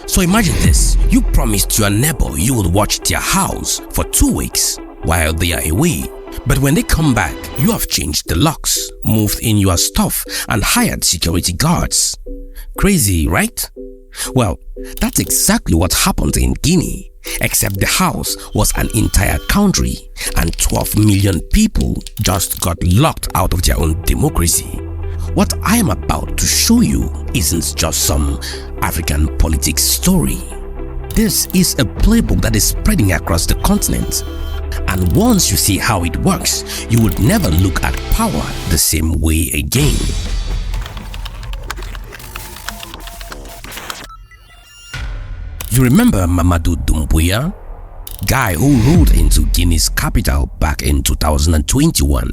So imagine this, you promised your neighbor you will watch their house for 2 weeks while they are away. But when they come back, you have changed the locks, moved in your stuff and hired security guards. Crazy, right? Well, that's exactly what happened in Guinea, except the house was an entire country and 12 million people just got locked out of their own democracy. What I am about to show you isn't just some African politics story. This is a playbook that is spreading across the continent. And once you see how it works, you would never look at power the same way again. You remember Mamady Doumbouya? Guy who ruled into Guinea's capital back in 2021,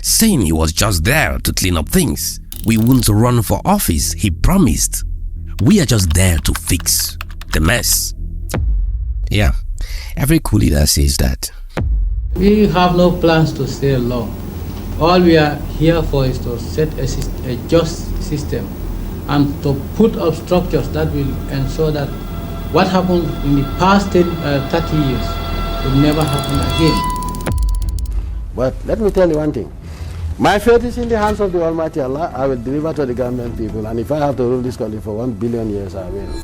saying he was just there to clean up things. We wouldn't run for office, he promised. We are just there to fix the mess. Yeah, every coup leader says that. We have no plans to stay long. All we are here for is to set a just system and to put up structures that will ensure that what happened in the past 30 years will never happen again. But let me tell you one thing. My fate is in the hands of the Almighty Allah. I will deliver to the Gambian people, and if I have to rule this country for 1 billion years, I will.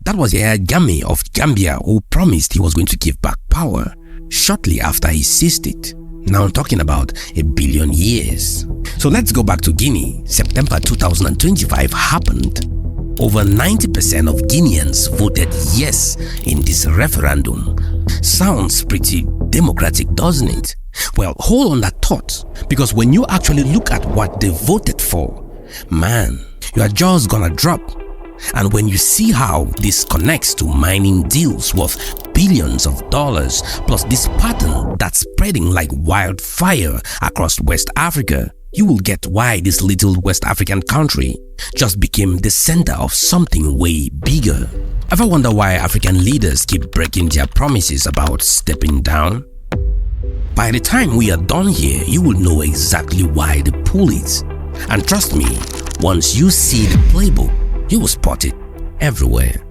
That was Yahya Jammeh of Gambia who promised he was going to give back power shortly after he seized it. Now I'm talking about 1 billion years. So let's go back to Guinea. September 2025 happened. Over 90% of Guineans voted yes in this referendum. Sounds pretty democratic, doesn't it? Well, hold on that thought, because when you actually look at what they voted for, man, your jaw's gonna drop. And when you see how this connects to mining deals worth billions of dollars, plus this pattern that's spreading like wildfire across West Africa, you will get why this little West African country just became the center of something way bigger. Ever wonder why African leaders keep breaking their promises about stepping down? By the time we are done here, you will know exactly why they pull it. And trust me, once you see the playbook, you will spot it everywhere.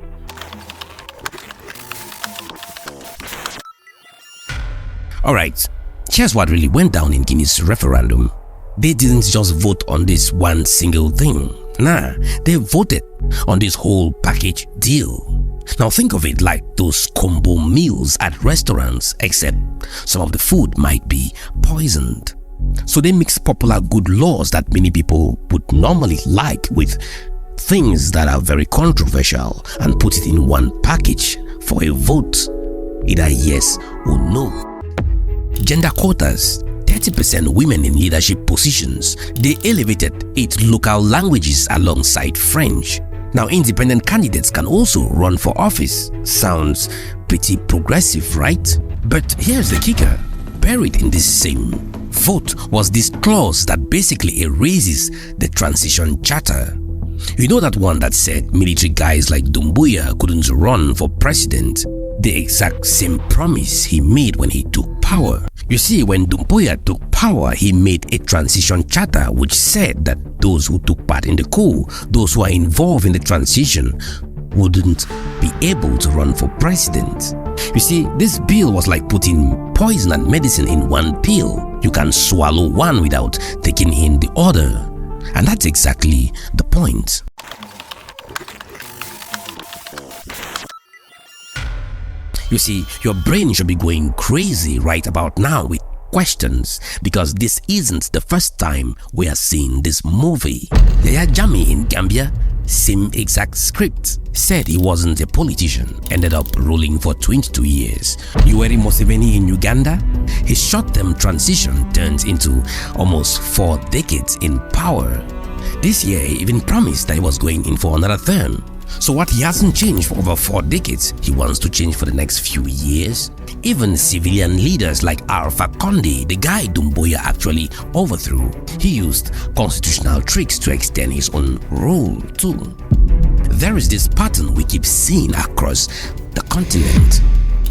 Alright, here's what really went down in Guinea's referendum. They didn't just vote on this one single thing. Nah, they voted on this whole package deal. Now think of it like those combo meals at restaurants, except some of the food might be poisoned. So they mix popular good laws that many people would normally like with things that are very controversial and put it in one package for a vote, either yes or no. Gender quotas, 30% women in leadership positions. They elevated 8 local languages alongside French. Now independent candidates can also run for office. Sounds pretty progressive, right? But here's the kicker. Buried in this same vote was this clause that basically erases the transition charter. You know that one that said military guys like Doumbouya couldn't run for president? The exact same promise he made when he took power. You see, when Doumbouya took power, he made a transition charter which said that those who took part in the coup, those who are involved in the transition, wouldn't be able to run for president. You see, this bill was like putting poison and medicine in one pill. You can swallow one without taking in the other. And that's exactly the point. You see, your brain should be going crazy right about now with questions, because this isn't the first time we are seeing this movie. Yahya Jammeh in Gambia, same exact script. Said he wasn't a politician, ended up ruling for 22 years. Yoweri Museveni in Uganda, his short-term transition turned into almost 4 decades in power. This year he even promised that he was going in for another term. So what he hasn't changed for over 4 decades, he wants to change for the next few years? Even civilian leaders like Alpha Condé, the guy Doumbouya actually overthrew, he used constitutional tricks to extend his own rule too. There is this pattern we keep seeing across the continent.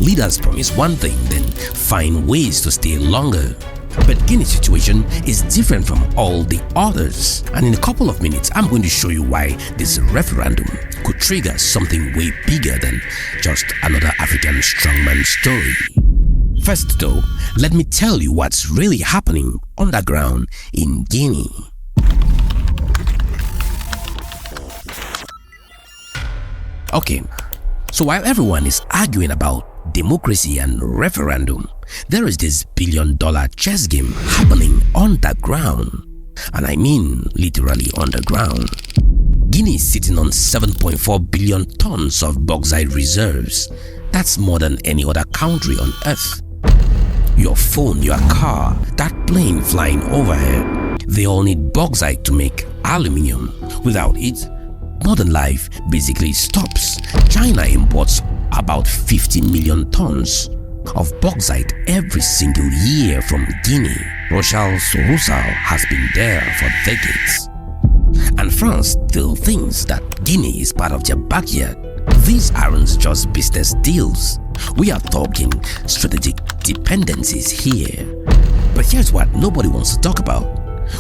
Leaders promise one thing, then find ways to stay longer. But Guinea's situation is different from all the others. And in a couple of minutes, I'm going to show you why this referendum could trigger something way bigger than just another African strongman story. First though, let me tell you what's really happening underground in Guinea. Okay, so while everyone is arguing about democracy and referendum, there is this billion-dollar chess game happening underground. And I mean literally underground. Guinea is sitting on 7.4 billion tons of bauxite reserves. That's more than any other country on earth. Your phone, your car, that plane flying overhead, they all need bauxite to make aluminium. Without it, modern life basically stops. China imports about 50 million tons of bauxite every single year from Guinea. Rochelle Sorosal has been there for decades. And France still thinks that Guinea is part of their backyard. These aren't just business deals. We are talking strategic dependencies here. But here's what nobody wants to talk about.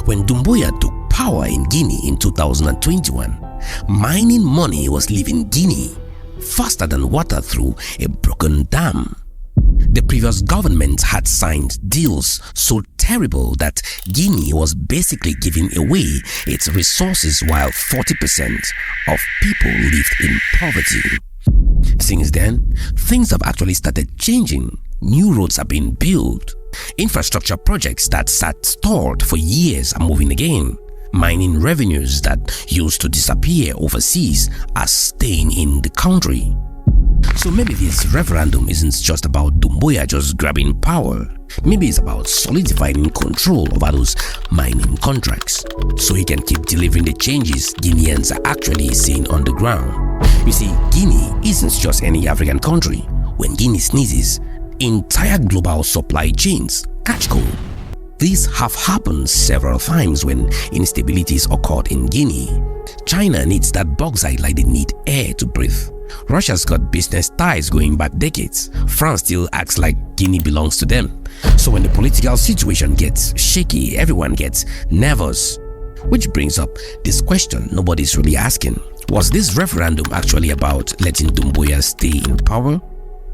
When Doumbouya took power in Guinea in 2021, mining money was leaving Guinea faster than water through a broken dam. The previous government had signed deals so terrible that Guinea was basically giving away its resources while 40% of people lived in poverty. Since then, things have actually started changing. New roads are being built. Infrastructure projects that sat stalled for years are moving again. Mining revenues that used to disappear overseas are staying in the country. So maybe this referendum isn't just about Doumbouya just grabbing power. Maybe it's about solidifying control over those mining contracts, so he can keep delivering the changes Guineans are actually seeing on the ground. You see, Guinea isn't just any African country. When Guinea sneezes, entire global supply chains catch cold. This have happened several times when instabilities occurred in Guinea. China needs that bauxite like they need air to breathe. Russia's got business ties going back decades. France still acts like Guinea belongs to them. So when the political situation gets shaky, everyone gets nervous. Which brings up this question nobody's really asking. Was this referendum actually about letting Doumbouya stay in power?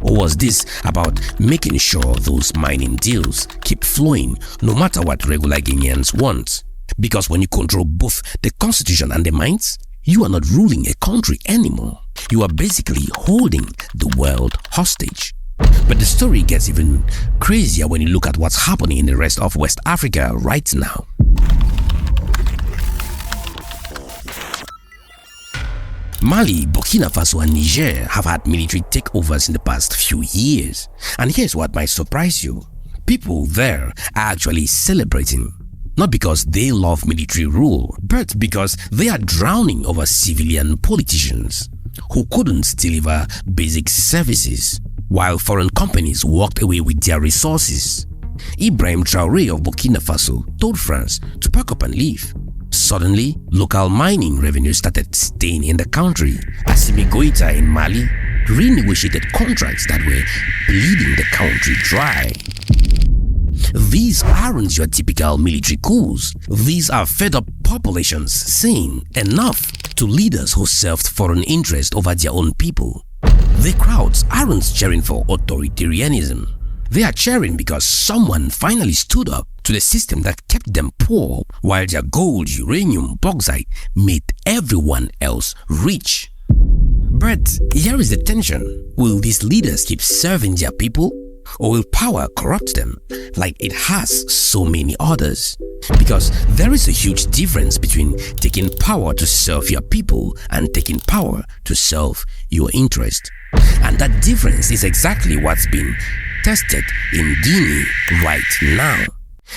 Or was this about making sure those mining deals keep flowing no matter what regular Guineans want? Because when you control both the constitution and the mines, you are not ruling a country anymore. You are basically holding the world hostage. But the story gets even crazier when you look at what's happening in the rest of West Africa right now. Mali, Burkina Faso and Niger have had military takeovers in the past few years. And here's what might surprise you. People there are actually celebrating. Not because they love military rule, but because they are drowning over civilian politicians who couldn't deliver basic services, while foreign companies walked away with their resources. Ibrahim Traoré of Burkina Faso told France to pack up and leave. Suddenly, local mining revenue started staying in the country. Assimi Goïta in Mali renegotiated contracts that were bleeding the country dry. These aren't your typical military coups. These are fed-up populations saying enough to leaders who served foreign interests over their own people. The crowds aren't cheering for authoritarianism. They are cheering because someone finally stood up to the system that kept them poor while their gold, uranium, bauxite made everyone else rich. But here is the tension. Will these leaders keep serving their people? Or will power corrupt them like it has so many others? Because there is a huge difference between taking power to serve your people and taking power to serve your interest. And that difference is exactly what's been tested in Guinea right now.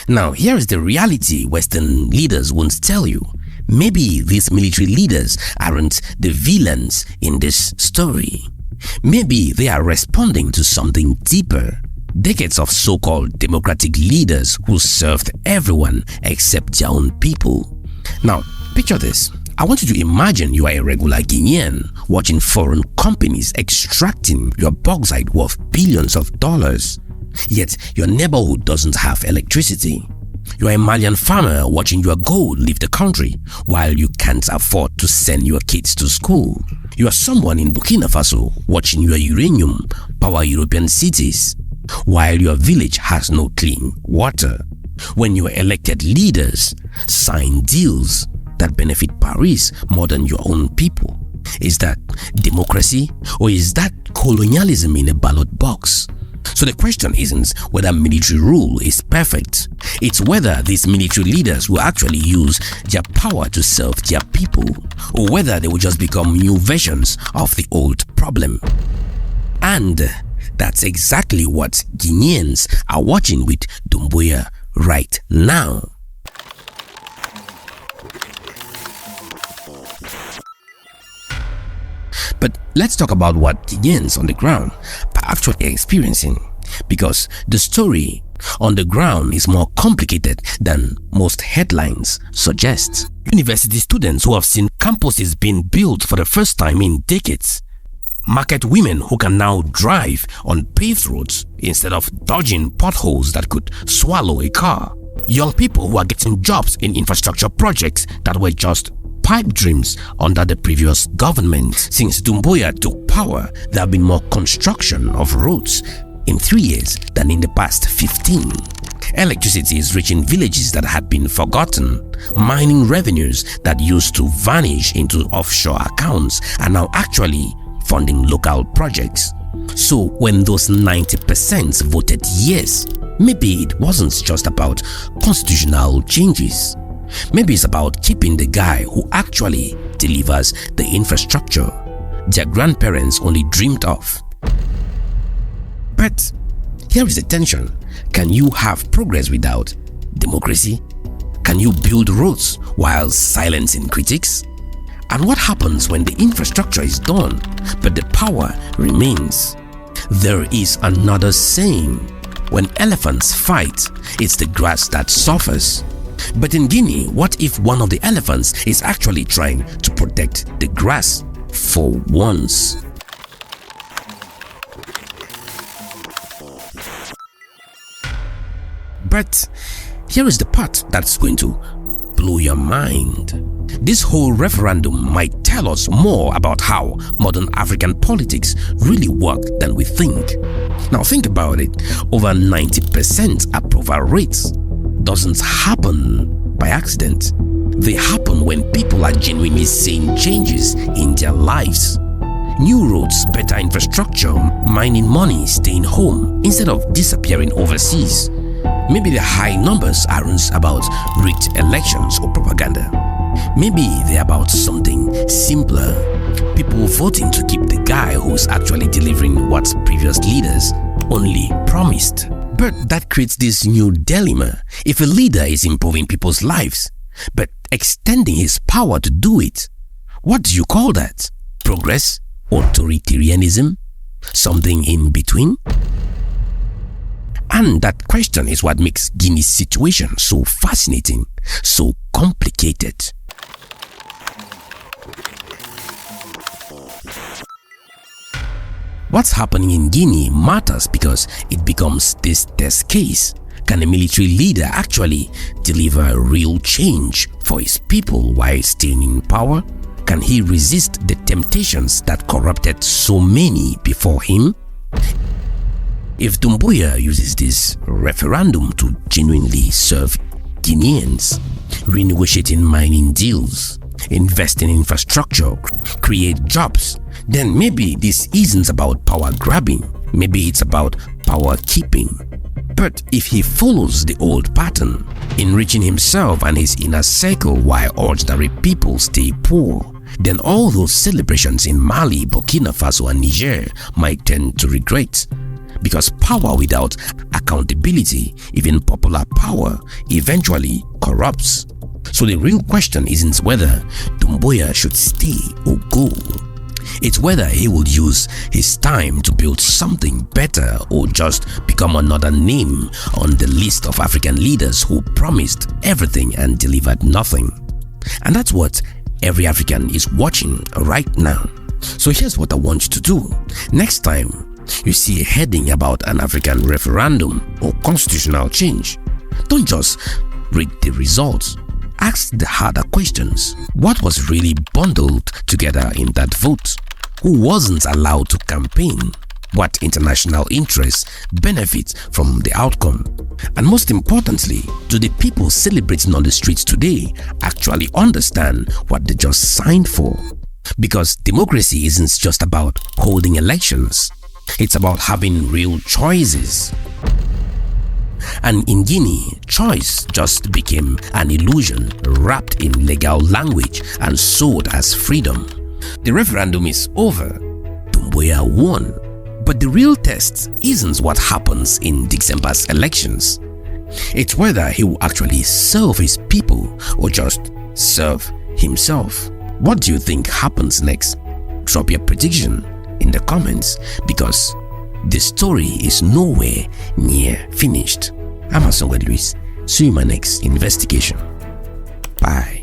Now, here is the reality Western leaders won't tell you. Maybe these military leaders aren't the villains in this story. Maybe they are responding to something deeper. Decades of so-called democratic leaders who served everyone except their own people. Now, picture this. I want you to imagine you are a regular Guinean watching foreign companies extracting your bauxite worth billions of dollars. Yet your neighborhood doesn't have electricity. You are a Malian farmer watching your gold leave the country while you can't afford to send your kids to school. You are someone in Burkina Faso watching your uranium power European cities while your village has no clean water. When your elected leaders sign deals that benefit Paris more than your own people. Is that democracy or is that colonialism in a ballot box? So the question isn't whether military rule is perfect. It's whether these military leaders will actually use their power to serve their people, or whether they will just become new versions of the old problem. And that's exactly what Guineans are watching with Doumbouya right now. But let's talk about what Guineans on the ground are actually experiencing, because the story on the ground is more complicated than most headlines suggest. University students who have seen campuses being built for the first time in decades, market women who can now drive on paved roads instead of dodging potholes that could swallow a car, young people who are getting jobs in infrastructure projects that were just pipe dreams under the previous government. Since Doumbouya took power, there have been more construction of roads in 3 years than in the past 15. Electricity is reaching villages that had been forgotten. Mining revenues that used to vanish into offshore accounts are now actually funding local projects. So when those 90% voted yes, maybe it wasn't just about constitutional changes. Maybe it's about keeping the guy who actually delivers the infrastructure their grandparents only dreamed of. But here is the tension. Can you have progress without democracy? Can you build roads while silencing critics? And what happens when the infrastructure is done but the power remains? There is another saying, when elephants fight, it's the grass that suffers. But in Guinea, what if one of the elephants is actually trying to protect the grass for once? But here is the part that's going to blow your mind. This whole referendum might tell us more about how modern African politics really work than we think. Now think about it. Over 90% approval rates doesn't happen by accident. They happen when people are genuinely seeing changes in their lives. New roads, better infrastructure, mining money, staying home instead of disappearing overseas. Maybe the high numbers aren't about rigged elections or propaganda. Maybe they're about something simpler. People voting to keep the guy who's actually delivering what previous leaders only promised. But that creates this new dilemma. If a leader is improving people's lives, but extending his power to do it, what do you call that? Progress? Authoritarianism? Something in between? And that question is what makes Guinea's situation so fascinating, so complicated. What's happening in Guinea matters because it becomes this test case. Can a military leader actually deliver real change for his people while staying in power? Can he resist the temptations that corrupted so many before him? If Doumbouya uses this referendum to genuinely serve Guineans, renegotiating mining deals, invest in infrastructure, create jobs, then maybe this isn't about power grabbing, maybe it's about power keeping. But if he follows the old pattern, enriching himself and his inner circle while ordinary people stay poor, then all those celebrations in Mali, Burkina Faso and Niger might tend to regret. Because power without accountability, even popular power, eventually corrupts. So the real question isn't whether Doumbouya should stay or go. It's whether he will use his time to build something better or just become another name on the list of African leaders who promised everything and delivered nothing. And that's what every African is watching right now. So here's what I want you to do. Next time, you see a heading about an African referendum or constitutional change, don't just read the results. Ask the harder questions. What was really bundled together in that vote? Who wasn't allowed to campaign? What international interests benefit from the outcome? And most importantly, do the people celebrating on the streets today actually understand what they just signed for? Because democracy isn't just about holding elections. It's about having real choices. And in Guinea, choice just became an illusion wrapped in legal language and sold as freedom. The referendum is over. Doumbouya won. But the real test isn't what happens in December's elections. It's whether he will actually serve his people or just serve himself. What do you think happens next? Drop your prediction in the comments because the story is nowhere near finished. I'm Asongwe Luis. See you in my next investigation. Bye.